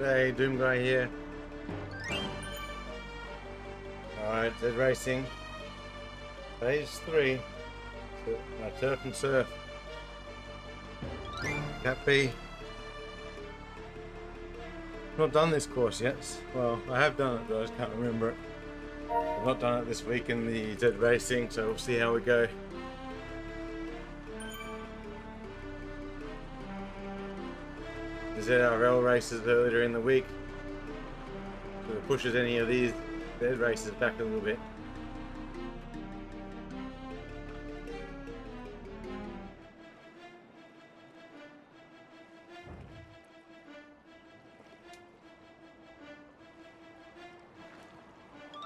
Hey, Doom Guy here. Alright, zRacing. Phase 3. Turf and Surf. Cat B. Not done this course yet. Well, I have done it, but I just can't remember it. I've not done it this week in the zRacing, so we'll see how we go. The zRL races earlier in the week, so it pushes any of these Z races back a little bit.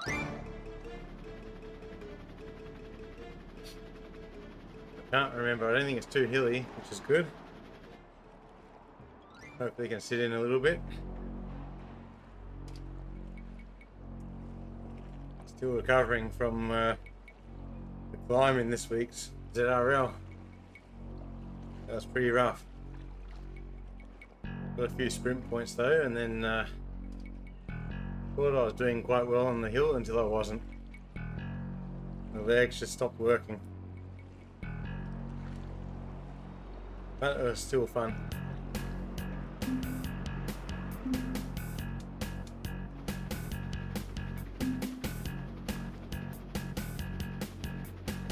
I can't remember, I don't think it's too hilly, which is good. Hopefully you can sit in a little bit. Still recovering from the climb in this week's zRL. That was pretty rough. Got a few sprint points though, and then thought I was doing quite well on the hill until I wasn't. The legs just stopped working. But it was still fun.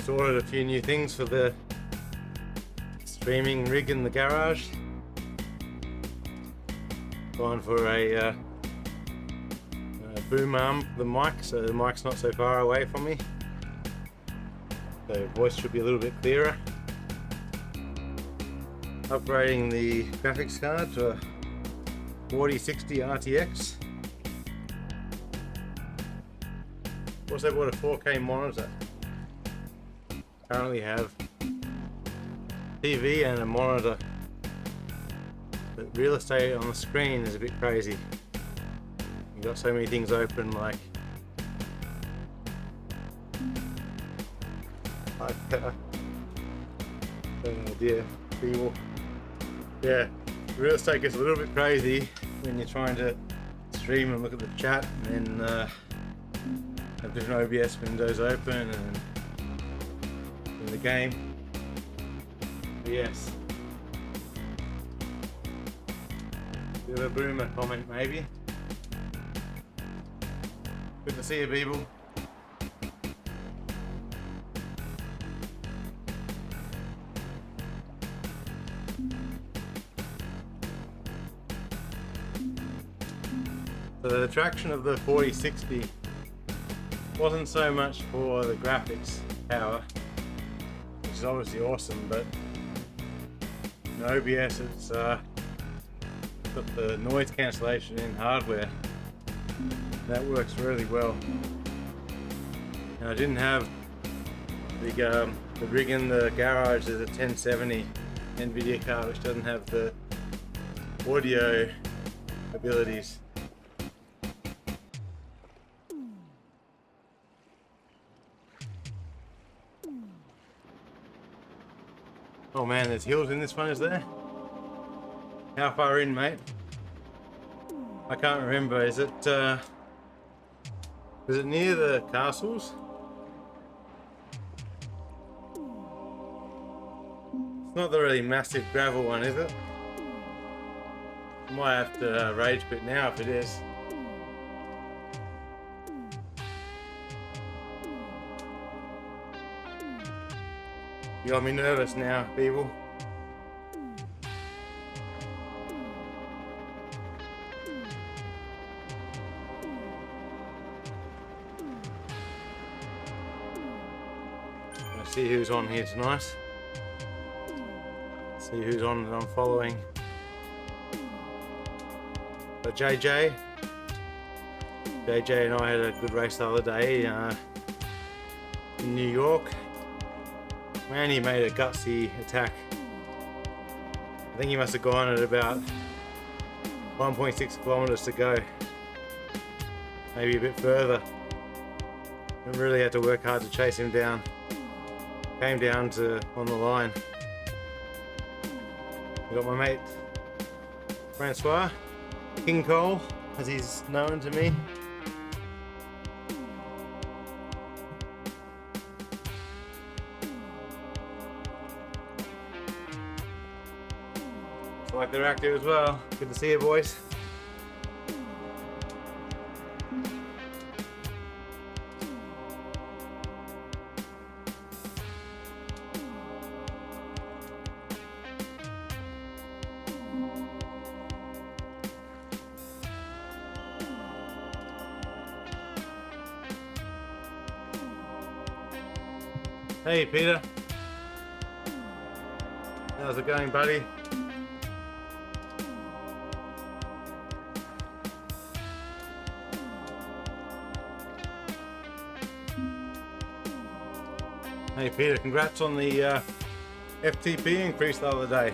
Ordered a few new things for the streaming rig in the garage. Going for a boom arm for the mic, so the mic's not so far away from me. So voice should be a little bit clearer. Upgrading the graphics card to a 4060 RTX. Also bought a 4K monitor. Currently have TV and a monitor, but real estate on the screen is a bit crazy. You've got so many things open, like oh dear, people. Yeah, real estate gets a little bit crazy when you're trying to stream and look at the chat, and then have different OBS windows open and the game. But yes. Bit of a boomer comment maybe. Good to see you, people. So the attraction of the 4060 wasn't so much for the graphics power, which is obviously awesome, but in OBS it's got the noise cancellation in hardware. That works really well. And I didn't have the rig in the garage. There's a 1070 NVIDIA card which doesn't have the audio abilities. Oh man, there's hills in this one, is there? How far in, mate? I can't remember. Is it near the castles? It's not the really massive gravel one, is it? I might have to rage quit now if it is. You got me nervous now, people. Let's see who's on here tonight. See who's on that I'm following. But JJ and I had a good race the other day in New York. Man, he made a gutsy attack. I think he must have gone at about 1.6 kilometers to go. Maybe a bit further. I really had to work hard to chase him down. Came down to on the line. I got my mate Francois. King Cole, as he's known to me. Looks like they're active as well. Good to see you, boys. Hey Peter, how's it going, buddy? Hey Peter, congrats on the FTP increase the other day.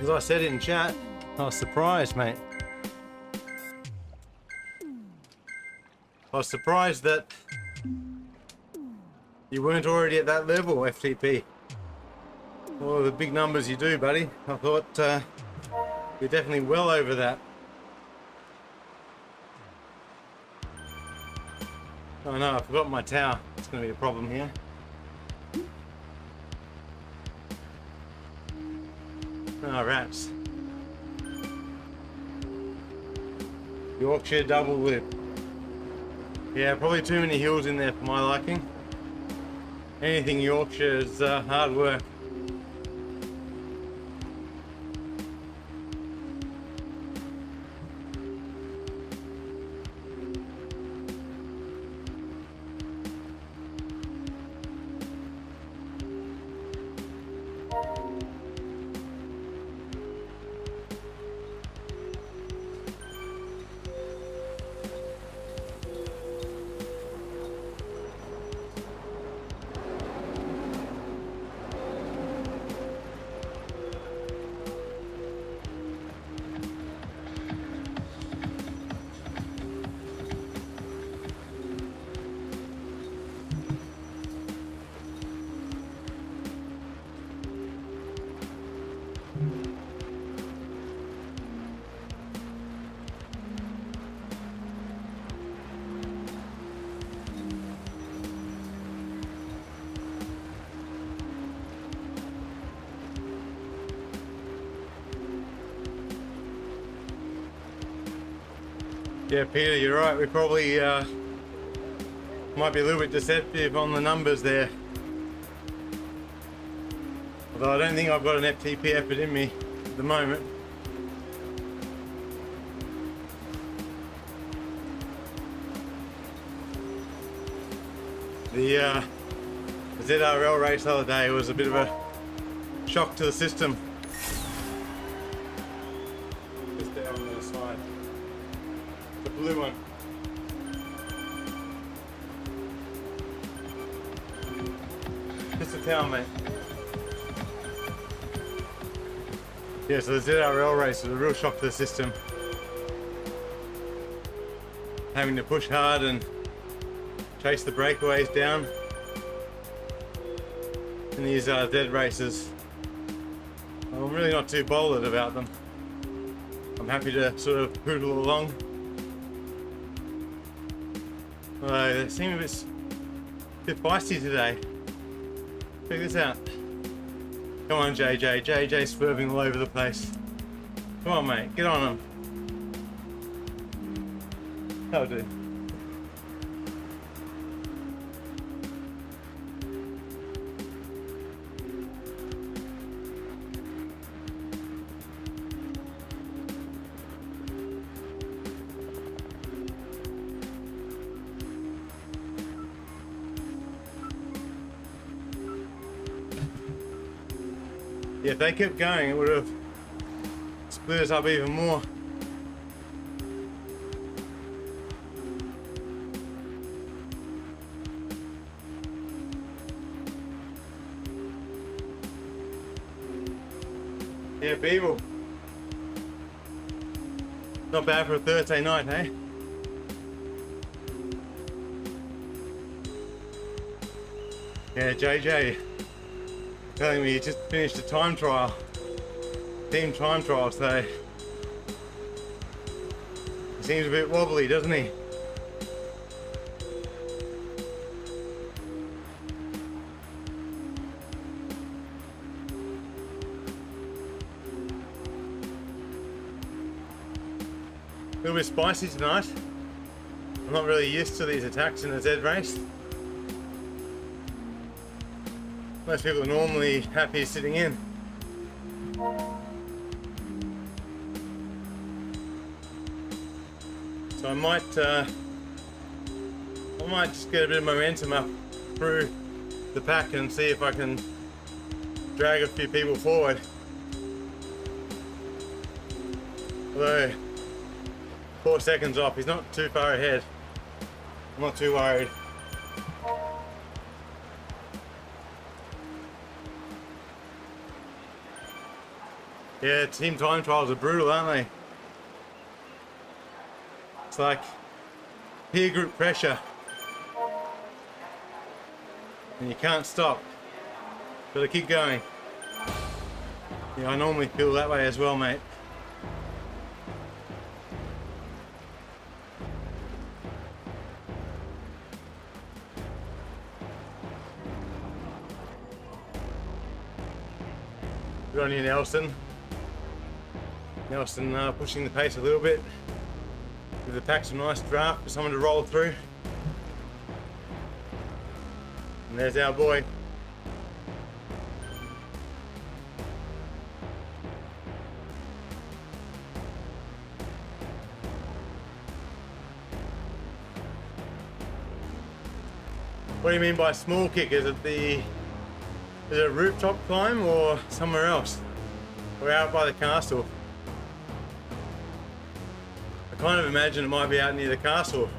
As I said in chat, I was surprised, mate. I was surprised that you weren't already at that level, FTP. Well, the big numbers you do, buddy. I thought you're definitely well over that. Oh no, I forgot my tower. It's going to be a problem here. Oh, rats. Yorkshire double whip. Yeah, probably too many hills in there for my liking. Anything Yorkshire is hard work. Yeah, Peter, you're right. We probably might be a little bit deceptive on the numbers there. Although I don't think I've got an FTP effort in me at the moment. The ZRL race the other day was a bit of a shock to the system. Just there on the side. The blue one. Just a towel, mate. Yeah, so the zRL race was a real shock to the system. Having to push hard and chase the breakaways down in these Z races. I'm really not too bothered about them. I'm happy to sort of poodle along. They seem a bit feisty today. Check this out. Come on, JJ. JJ's swerving all over the place. Come on, mate. Get on him. That'll do. Yeah, if they kept going, it would have split us up even more. Yeah, Beagle. Not bad for a Thursday night, eh? Yeah, JJ. Telling me he just finished a time trial, team time trial, so seems a bit wobbly, doesn't he? A little bit spicy tonight. I'm not really used to these attacks in a Z race. Most people are normally happy sitting in. So I might just get a bit of momentum up through the pack and see if I can drag a few people forward. Although 4 seconds off, he's not too far ahead. I'm not too worried. Yeah, team time trials are brutal, aren't they? It's like peer group pressure. And you can't stop. Gotta keep going. Yeah, I normally feel that way as well, mate. Good on you, Nelson. Nelson pushing the pace a little bit. Give the pack some nice draft for someone to roll through. And there's our boy. What do you mean by small kick? Is it a rooftop climb or somewhere else? We're out by the castle. I kind of imagine it might be out near the castle.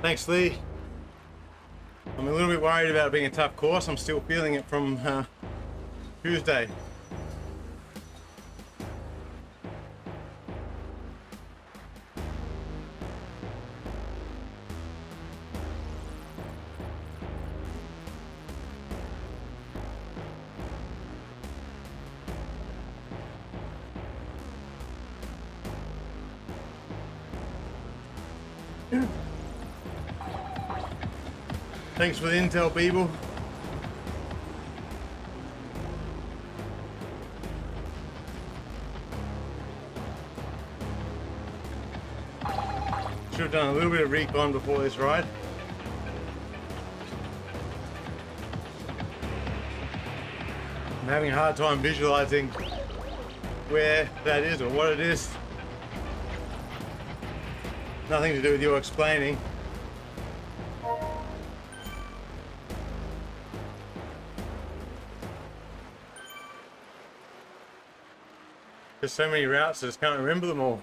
Thanks, Lee. I'm a little bit worried about it being a tough course. I'm still feeling it from Tuesday. Thanks for the intel, people. Should have done a little bit of recon before this ride. I'm having a hard time visualizing where that is or what it is. Nothing to do with your explaining. There's so many routes, I just can't remember them all.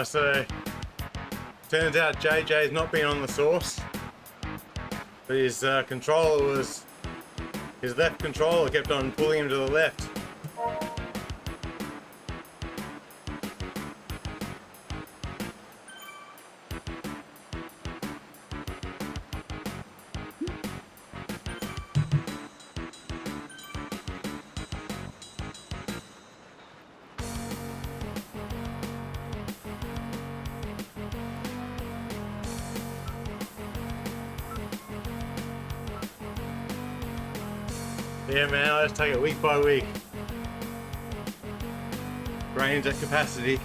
So turns out JJ's not been on the source, but his controller was, his left controller kept on pulling him to the left. Yeah, man, I just take it week by week. Brain's at capacity.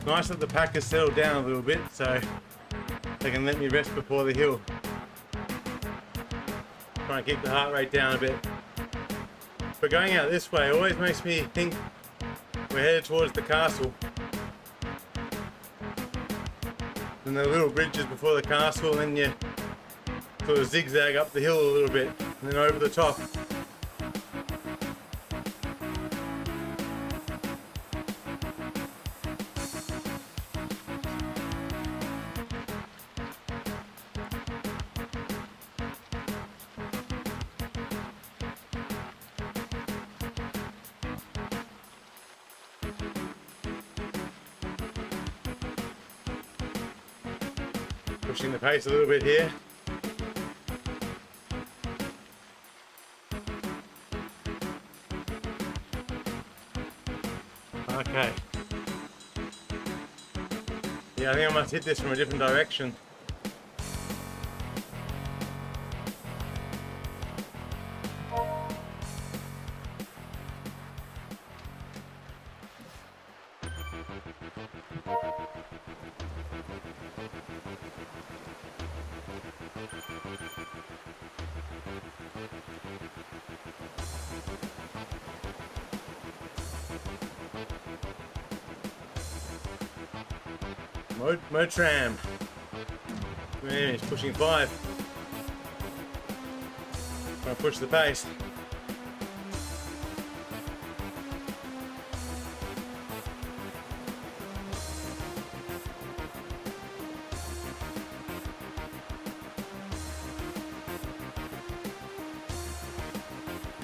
Nice that the pack has settled down a little bit, so they can let me rest before the hill. Try and keep the heart rate down a bit. But going out this way always makes me think we're headed towards the castle. And the little bridges before the castle, and then you sort of zigzag up the hill a little bit, and then over the top. Pushing the pace a little bit here. Okay. Yeah, I think I must hit this from a different direction. Motram. Man, he's pushing 5. Trying to push the pace.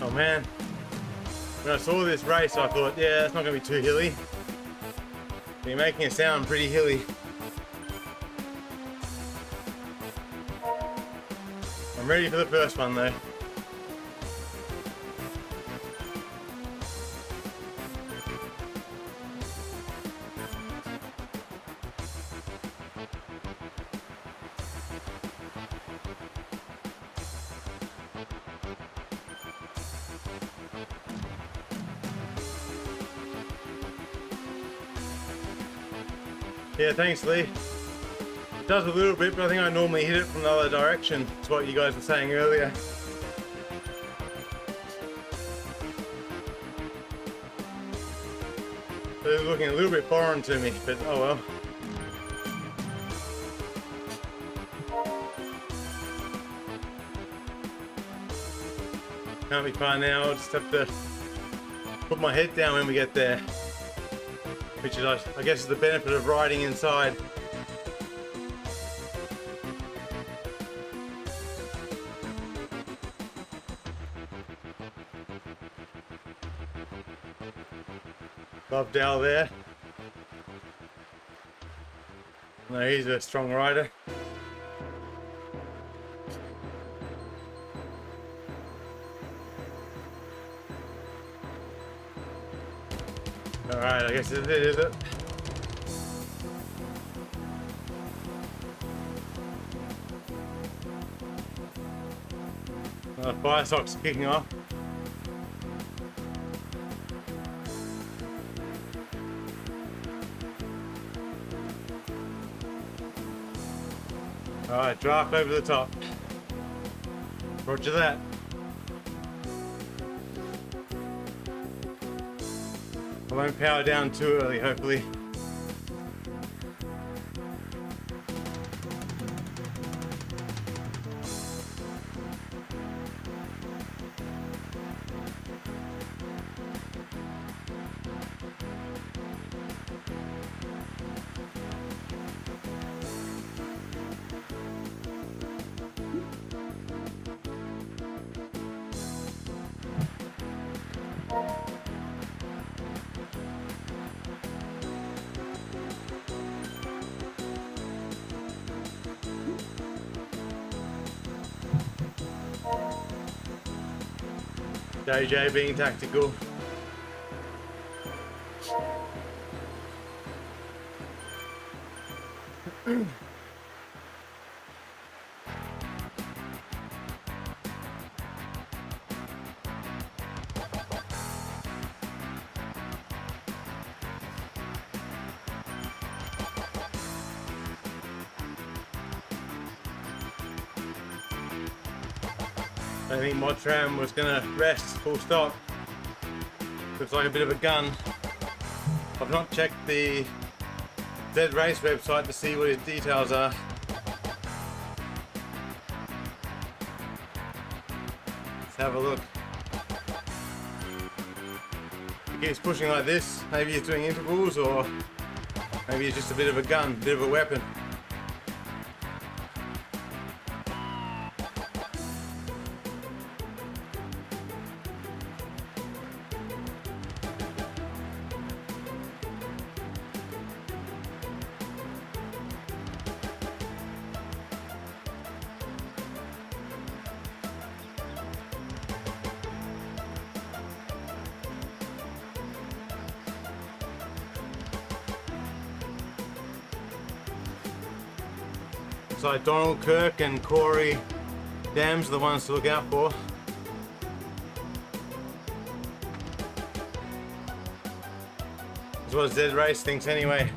Oh man. When I saw this race, I thought, yeah, it's not going to be too hilly. But you're making it sound pretty hilly. I'm ready for the first one though. Yeah, thanks Lee. It does a little bit, but I think I normally hit it from the other direction. It's what you guys were saying earlier. So it's looking a little bit foreign to me, but oh well. Can't be far now, I'll just have to put my head down when we get there. Which is, I guess, is the benefit of riding inside. Love Dal there. No, he's a strong rider. Alright, I guess this is it, is it? Fire sock's kicking off. Alright, draft over the top. Roger that. I won't power down too early, hopefully. JJ being tactical. I think Mod Tram was gonna rest, full stop. Looks like a bit of a gun. I've not checked the zRace website to see what his details are. Let's have a look. If he keeps pushing like this, maybe he's doing intervals, or maybe he's just a bit of a gun, a bit of a weapon. Looks like Donald, Kirk and Corey Dams are the ones to look out for. That's what zRace thinks anyway.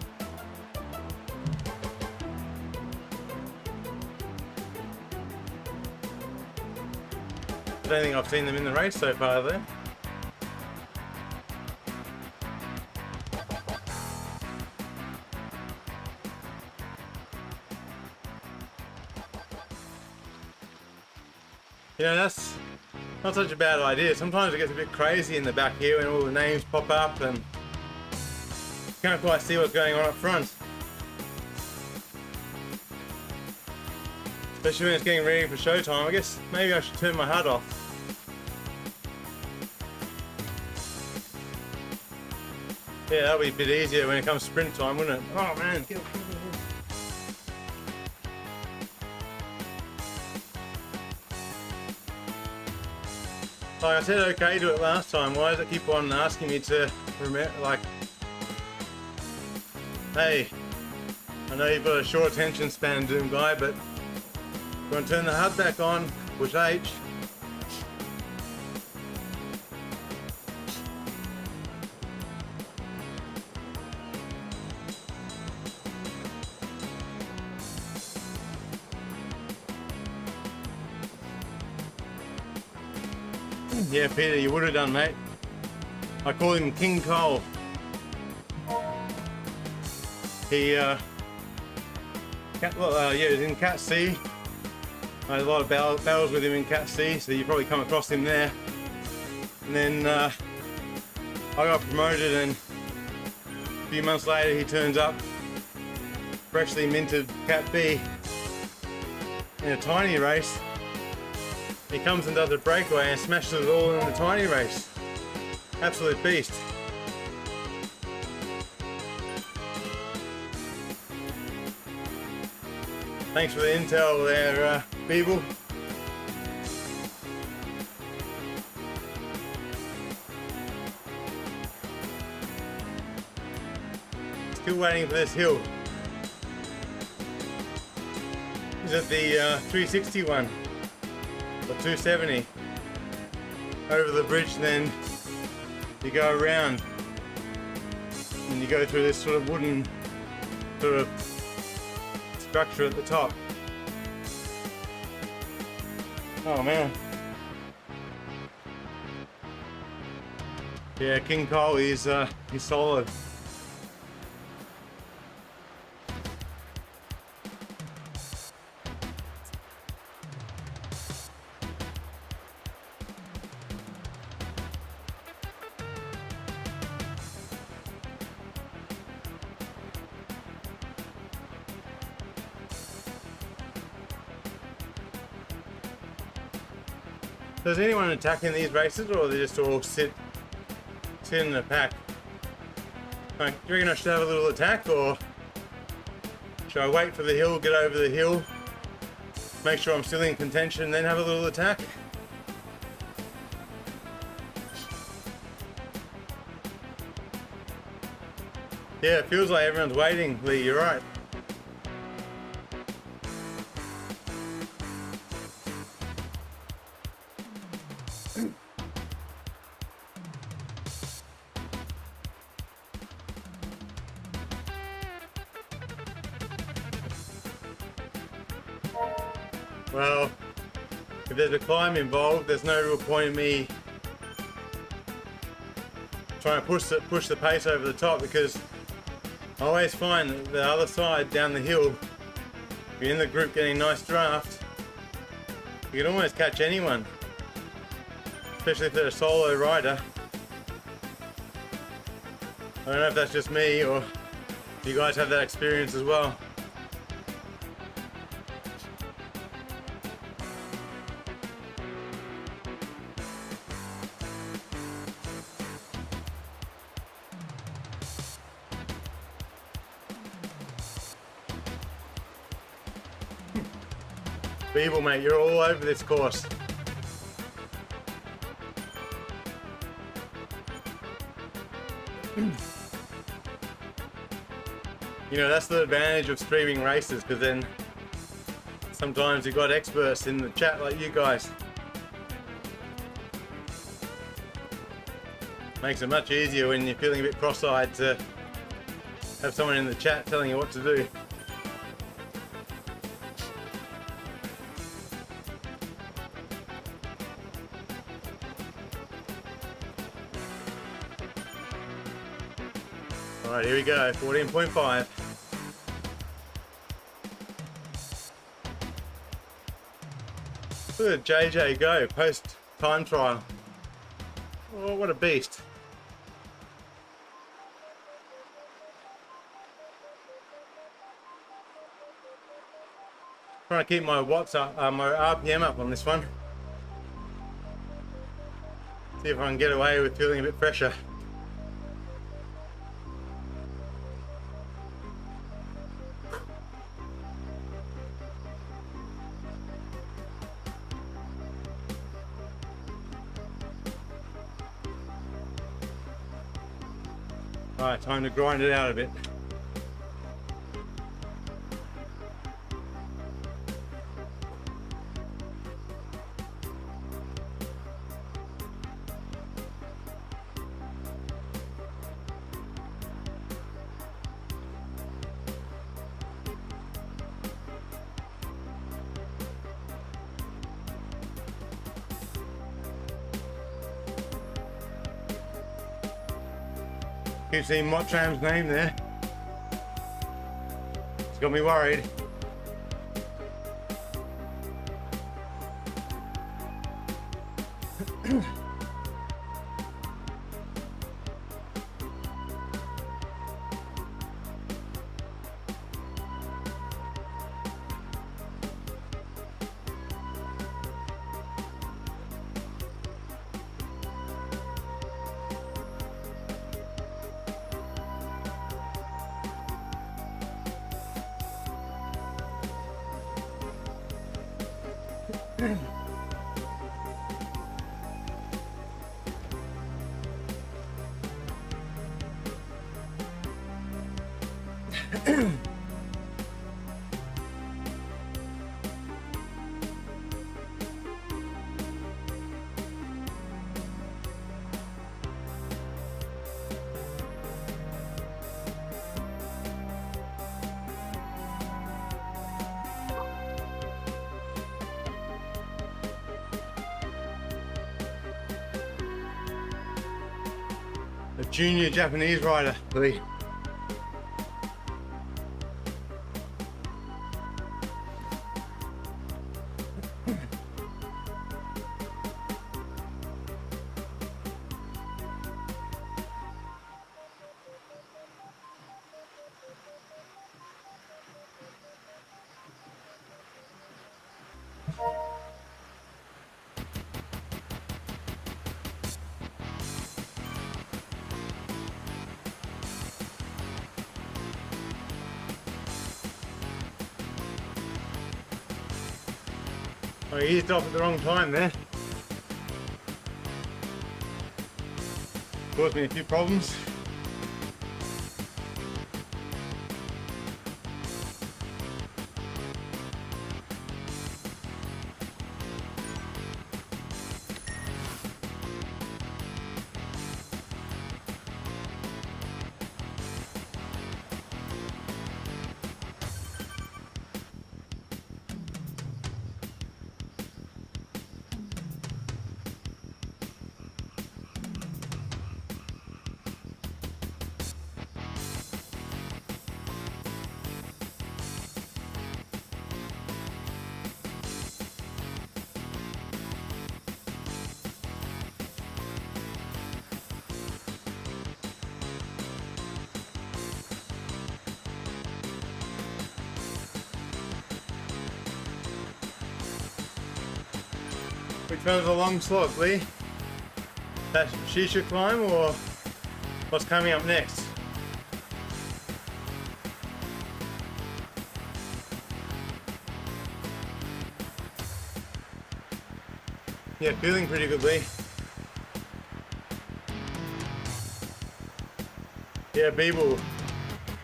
I don't think I've seen them in the race so far though. You know, that's not such a bad idea. Sometimes it gets a bit crazy in the back here when all the names pop up and you can't quite see what's going on up front. Especially when it's getting ready for showtime. I guess maybe I should turn my HUD off. Yeah, that'll be a bit easier when it comes sprint time, wouldn't it? Oh man, get Like I said okay to it last time, why does it keep on asking me to remember, like, hey, I know you've got a short attention span, Doom Guy, but you want to turn the HUD back on, push H. Yeah, Peter, you would have done, mate. I call him King Cole. He, yeah, he's in Cat C. I had a lot of battles with him in Cat C, so you probably come across him there. And then I got promoted, and a few months later he turns up, freshly minted Cat B in a tiny race. He comes and does a breakaway and smashes it all in the tiny race. Absolute beast. Thanks for the intel there, Beeble. Still waiting for this hill. Is it the 361? Or 270 over the bridge, and then you go around and you go through this sort of wooden sort of structure at the top. Oh man. Yeah, King Cole, he's solid. Does anyone attack in these races, or they just all sit in the pack? Like, do you reckon I should have a little attack, or should I wait for the hill, get over the hill, make sure I'm still in contention, then have a little attack? Yeah, it feels like everyone's waiting, Lee, you're right. Well, if there's a climb involved, there's no real point in me trying to push the pace over the top, because I always find that the other side down the hill, if you're in the group getting a nice draft, you can almost catch anyone, especially if they're a solo rider. I don't know if that's just me or if you guys have that experience as well. Beeble, mate, you're all over this course. You know, that's the advantage of streaming races, because then sometimes you've got experts in the chat like you guys. Makes it much easier when you're feeling a bit cross-eyed to have someone in the chat telling you what to do. Alright, here we go, 14.5. Look at JJ go, post time trial. Oh, what a beast. Trying to keep my watts up, my RPM up on this one. See if I can get away with feeling a bit fresher. Alright, time to grind it out a bit. Keep seeing Mottram's name there. It's got me worried. A junior Japanese rider, Lee. Oh, he eased off at the wrong time there. Caused me a few problems. Which one's a long slog, Lee? That Shisha climb or what's coming up next? Yeah, feeling pretty good, Lee. Yeah, Beeble,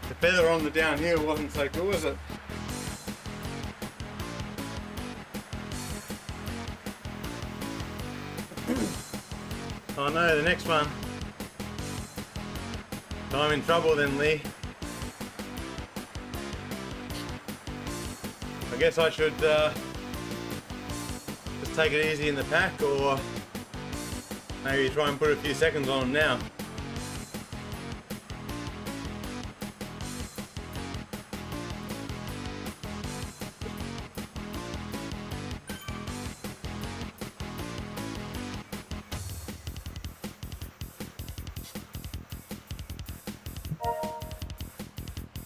the feather on the downhill wasn't so cool, was it? Oh no, the next one. I'm in trouble then, Lee. I guess I should just take it easy in the pack, or maybe try and put a few seconds on them now.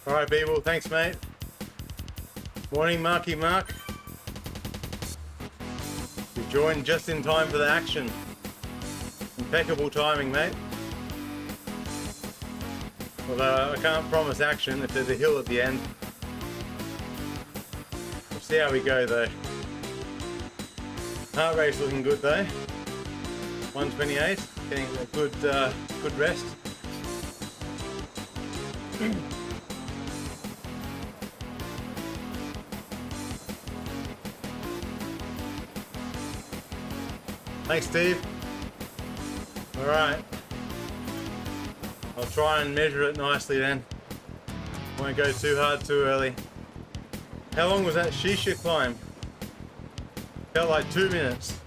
Alright, Beeble, thanks mate. Morning, Marky Mark. You joined just in time for the action. Impeccable timing, mate. Although I can't promise action if there's a hill at the end. We'll see how we go though. Heart rate's looking good though. 128, getting a good rest. Thanks, Steve. Alright. I'll try and measure it nicely then. Won't go too hard too early. How long was that Shisha climb? Felt like 2 minutes.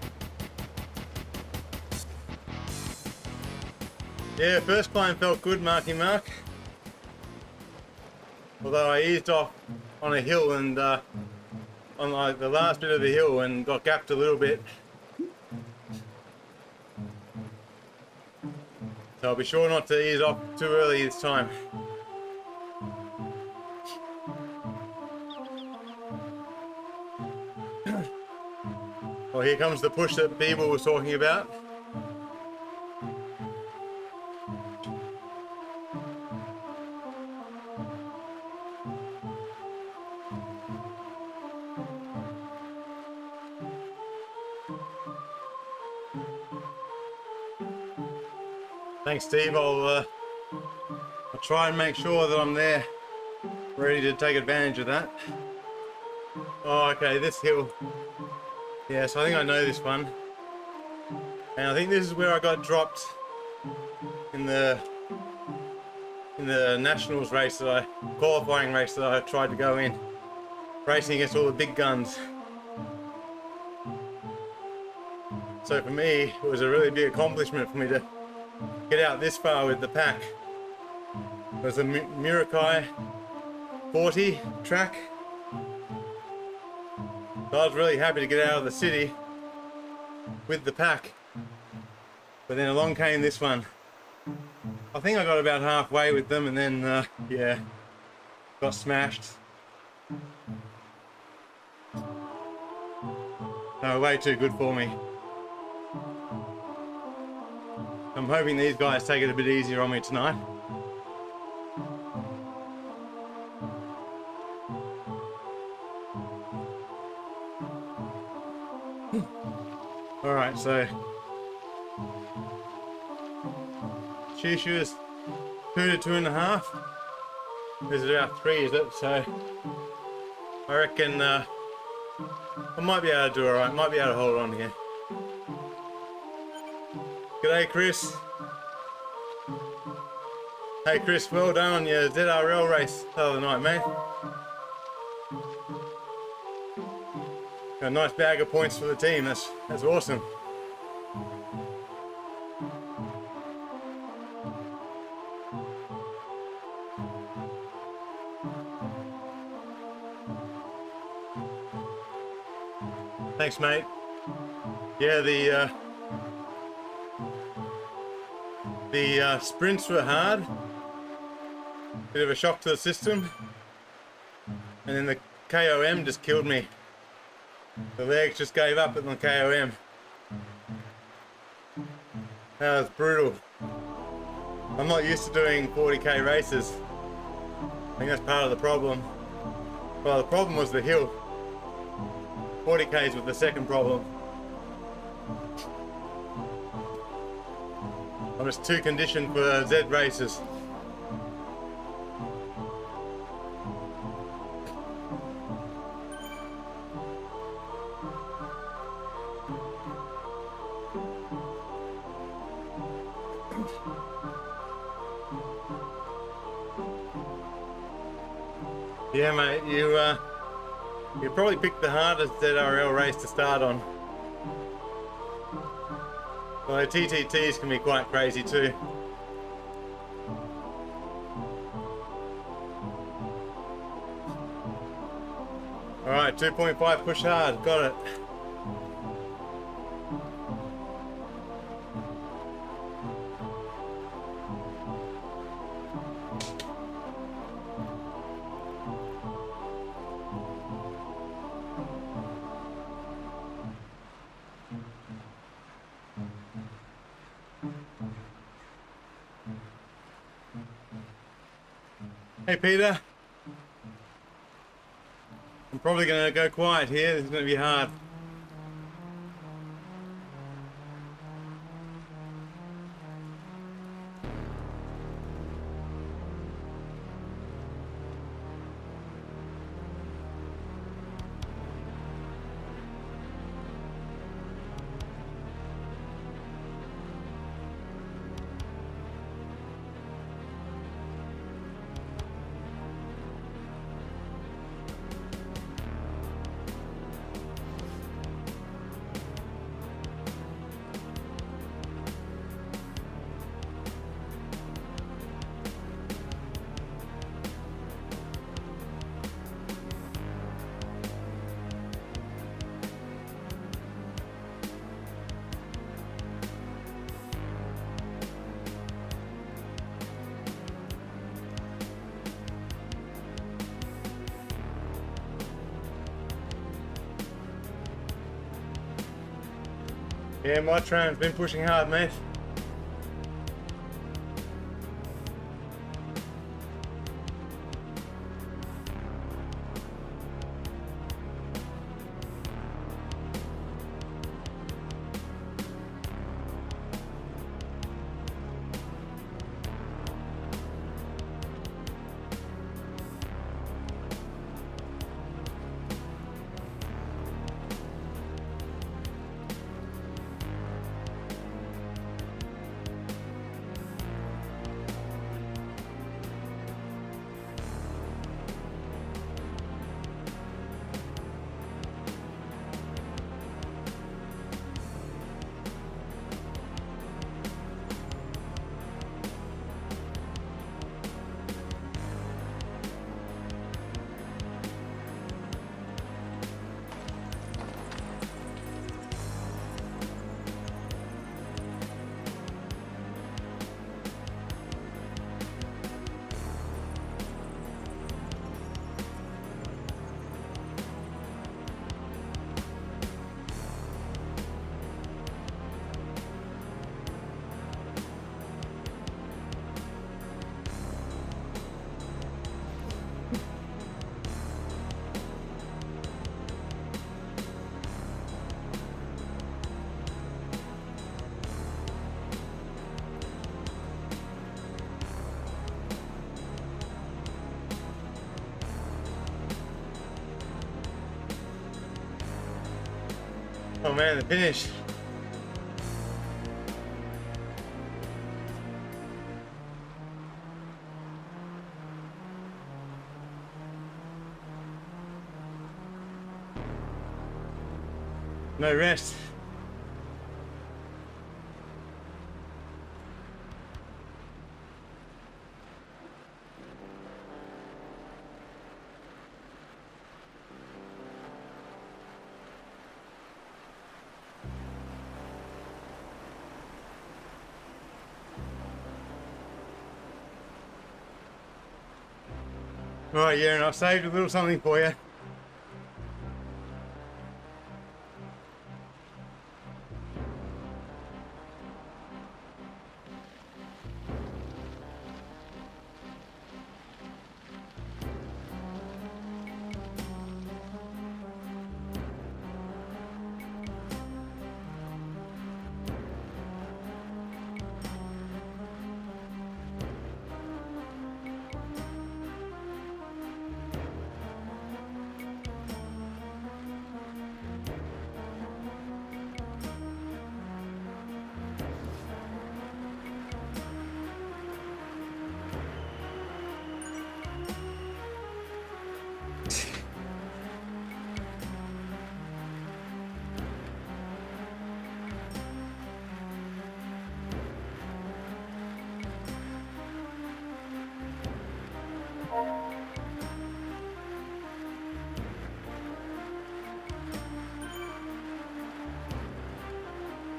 Yeah, first climb felt good, Marky Mark. Although I eased off on a hill and on like the last bit of the hill and got gapped a little bit. So I'll be sure not to ease off too early this time. Well, here comes the push that Beeble was talking about. Thanks, Steve. I'll try and make sure that I'm there, ready to take advantage of that. Oh, okay, this hill. Yes, I think I know this one. And I think this is where I got dropped in the nationals race qualifying race that I tried to go in, racing against all the big guns. So for me, it was a really big accomplishment for me to get out this far with the pack. It was a Murakai 40 track. So I was really happy to get out of the city with the pack. But then along came this one. I think I got about halfway with them and then, yeah, got smashed. They were way too good for me. I'm hoping these guys take it a bit easier on me tonight. Alright, so Shisha's 2 to 2.5. This is about 3, is it? So I reckon I might be able to do alright, might be able to hold on here. G'day, Chris. Hey, Chris, well done on your zRL race the other night, mate. Got a nice bag of points for the team. That's awesome. Thanks, mate. Yeah, the sprints were hard. Bit of a shock to the system. And then the KOM just killed me. The legs just gave up at the KOM. That was brutal. I'm not used to doing 40k races. I think that's part of the problem. Well, the problem was the hill. 40k's was the second problem. I'm just too conditioned for Z races. Yeah, mate, you probably picked the hardest ZRL race to start on. Although TTTs can be quite crazy too. Alright, 2.5 push hard, got it. Hey Peter, I'm probably going to go quiet here, this is going to be hard. Yeah, my tram's been pushing hard, mate. Oh man, the finish. No rest. Right, yeah, and I've saved a little something for you.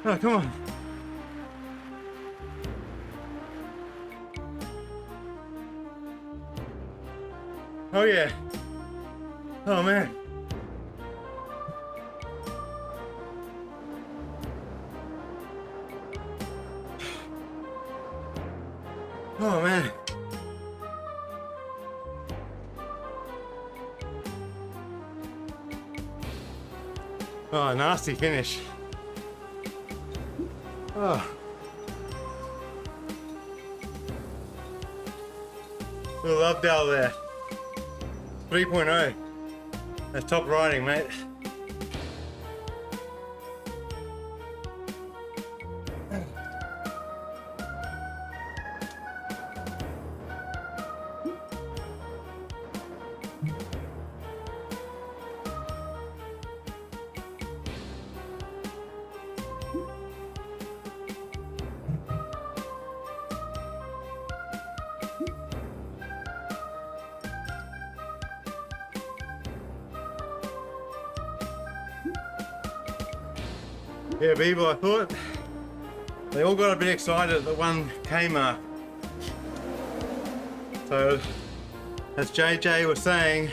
Oh, come on. Oh yeah. Oh man. Oh man. Oh, nasty finish. Oh. We love Dell there. 3.0. That's top riding, mate. Yeah, people, I thought they all got a bit excited at the 1K mark. So, as JJ was saying,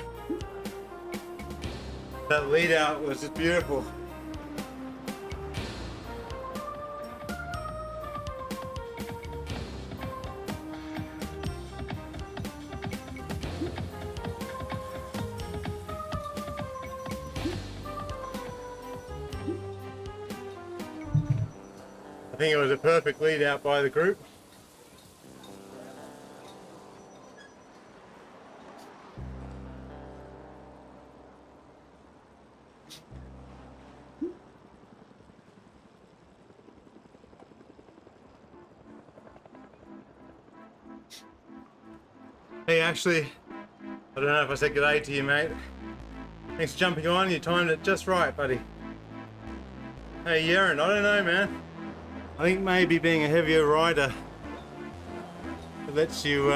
that lead out was just beautiful. I think it was a perfect lead out by the group. Hey Ashley, I don't know if I said good day to you, mate. Thanks for jumping on, you timed it just right, buddy. Hey Yaron, I don't know, man. I think maybe being a heavier rider lets you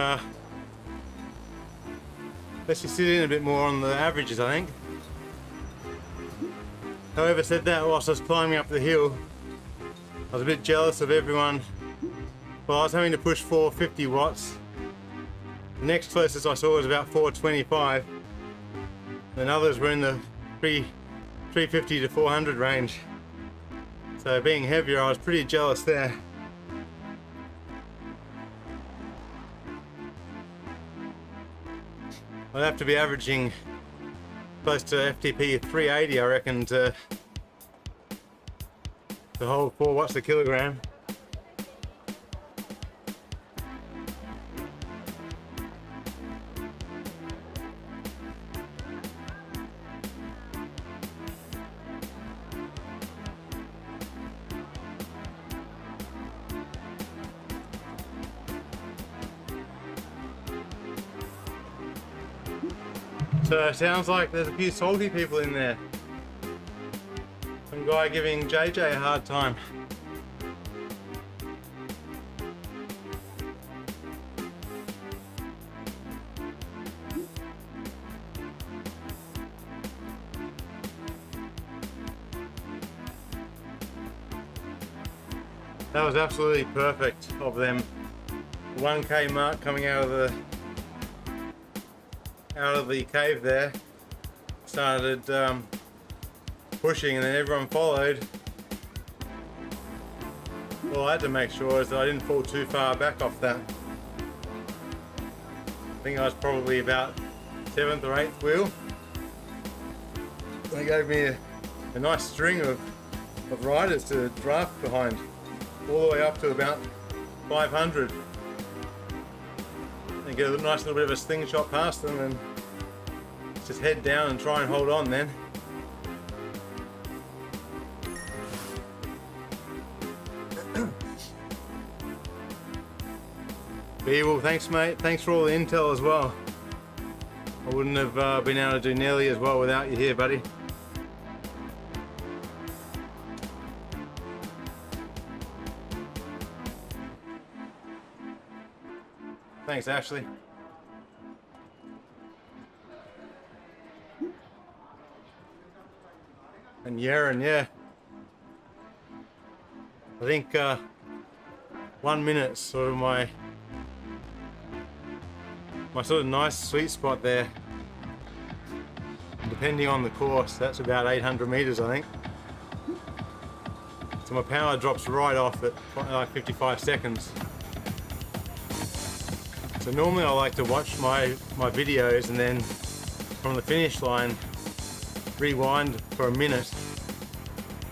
sit in a bit more on the averages, I think. However, said that whilst I was climbing up the hill, I was a bit jealous of everyone. Well, I was having to push 450 watts. The next closest I saw was about 425, and others were in the 350 to 400 range. So being heavier, I was pretty jealous there. I'd have to be averaging close to FTP 380, I reckon, to hold 4 watts a kilogram. So it sounds like there's a few salty people in there. Some guy giving JJ a hard time. That was absolutely perfect of them. The 1K mark coming out of the cave there, started pushing, and then everyone followed. All I had to make sure is that I didn't fall too far back off that. I think I was probably about 7th or 8th wheel. They gave me a nice string of riders to draft behind, all the way up to about 500. And get a nice little bit of a slingshot past them, and just head down and try and hold on then. Well, thanks mate, thanks for all the intel as well. I wouldn't have been able to do nearly as well without you here, buddy. Thanks, Ashley. And Yaron, yeah. I think 1 minute sort of my sort of nice sweet spot there. Depending on the course, that's about 800 meters, I think. So my power drops right off at like 55 seconds. So normally I like to watch my videos and then from the finish line rewind for a minute,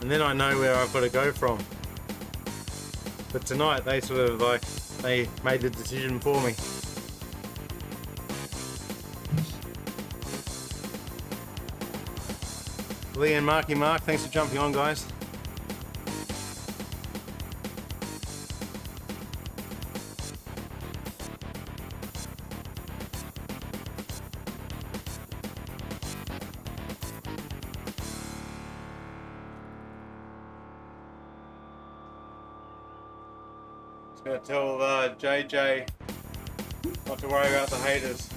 and then I know where I've got to go from. But tonight they sort of like, they made the decision for me. Lee and Marky Mark, thanks for jumping on, guys. Just gonna tell JJ not to worry about the haters.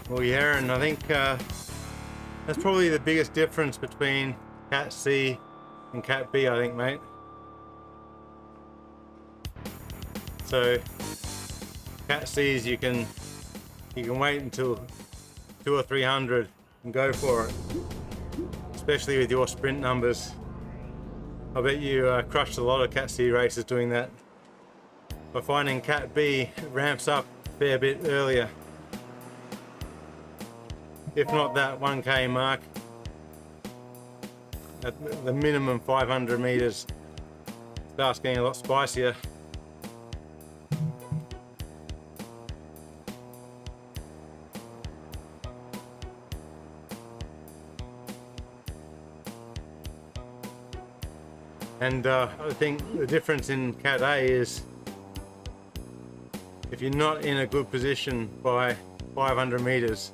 Well, yeah, and I think that's probably the biggest difference between Cat C and Cat B, I think, mate. So Cat C's you can wait until 200 or 300 and go for it, especially with your sprint numbers. I bet you crushed a lot of Cat C races doing that. By finding Cat B ramps up a fair bit earlier. If not that 1K mark, at the minimum 500 meters, starts getting a lot spicier. And I think the difference in Cat A is if you're not in a good position by 500 meters,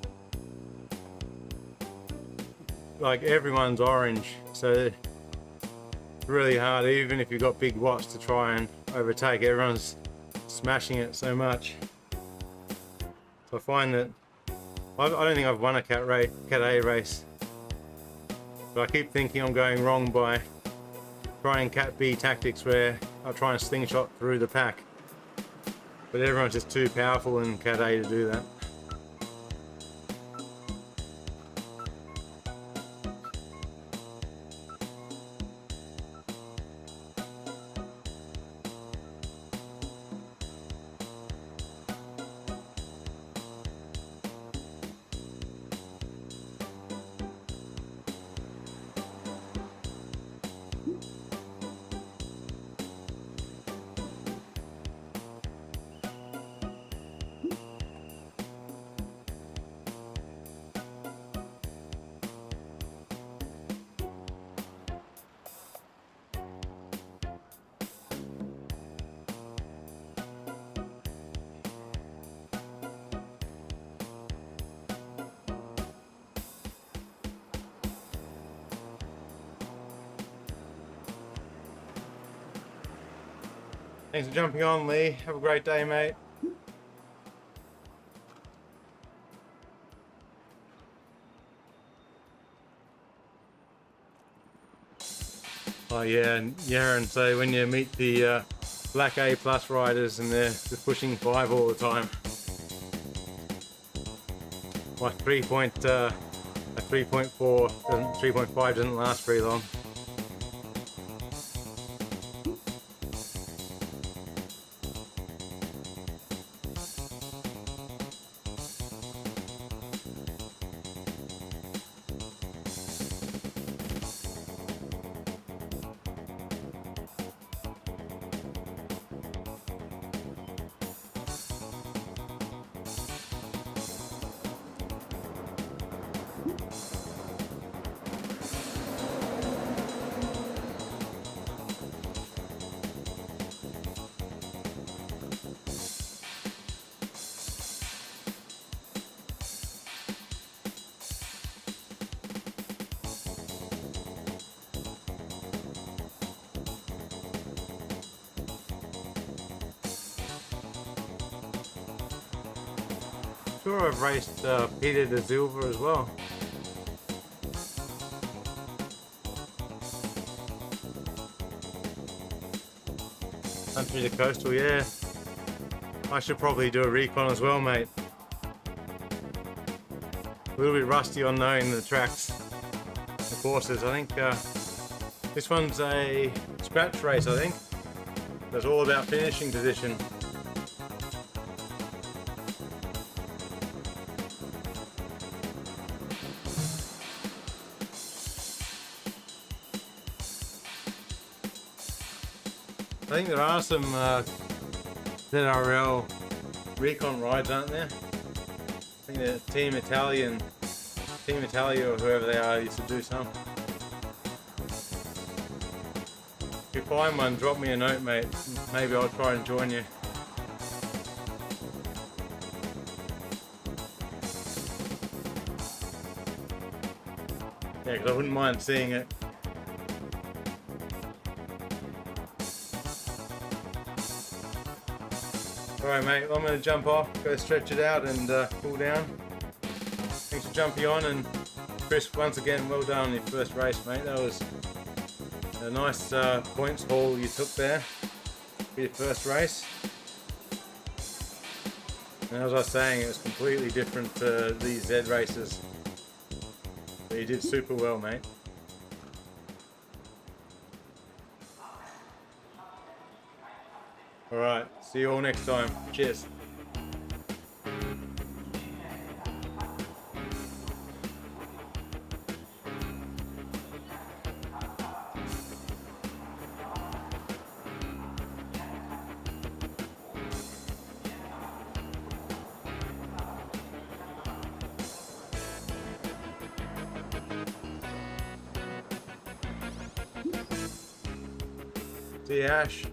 like everyone's orange, so it's really hard, even if you've got big watts to try and overtake. Everyone's smashing it so much. So I find that I don't think I've won a Cat A race, but I keep thinking I'm going wrong by trying Cat B tactics where I try and slingshot through the pack, but everyone's just too powerful in Cat A to do that. Thanks for jumping on, Lee. Have a great day, mate. Oh yeah, and so when you meet the black A plus riders and they're just pushing 5 all the time. My 3.4, 3.5 doesn't last very long. Sure, I've raced Peter de Silva as well. Country to coastal, yeah. I should probably do a recon as well, mate. A little bit rusty on knowing the tracks, the courses. I think this one's a scratch race, I think. It's all about finishing position. I think there are some ZRL recon rides, aren't there? I think the Team Italia or whoever they are used to do some. If you find one, drop me a note, mate. Maybe I'll try and join you. Yeah, because I wouldn't mind seeing it. Alright mate, I'm going to jump off, go stretch it out and cool down. Thanks for jumping on, and Chris, once again, well done on your first race, mate. That was a nice points haul you took there for your first race. And as I was saying, it was completely different to these Z races. But you did super well, mate. Alright, see you all next time. Cheers. See you, Ash.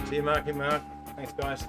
See you, Marky Mark. Thanks, guys.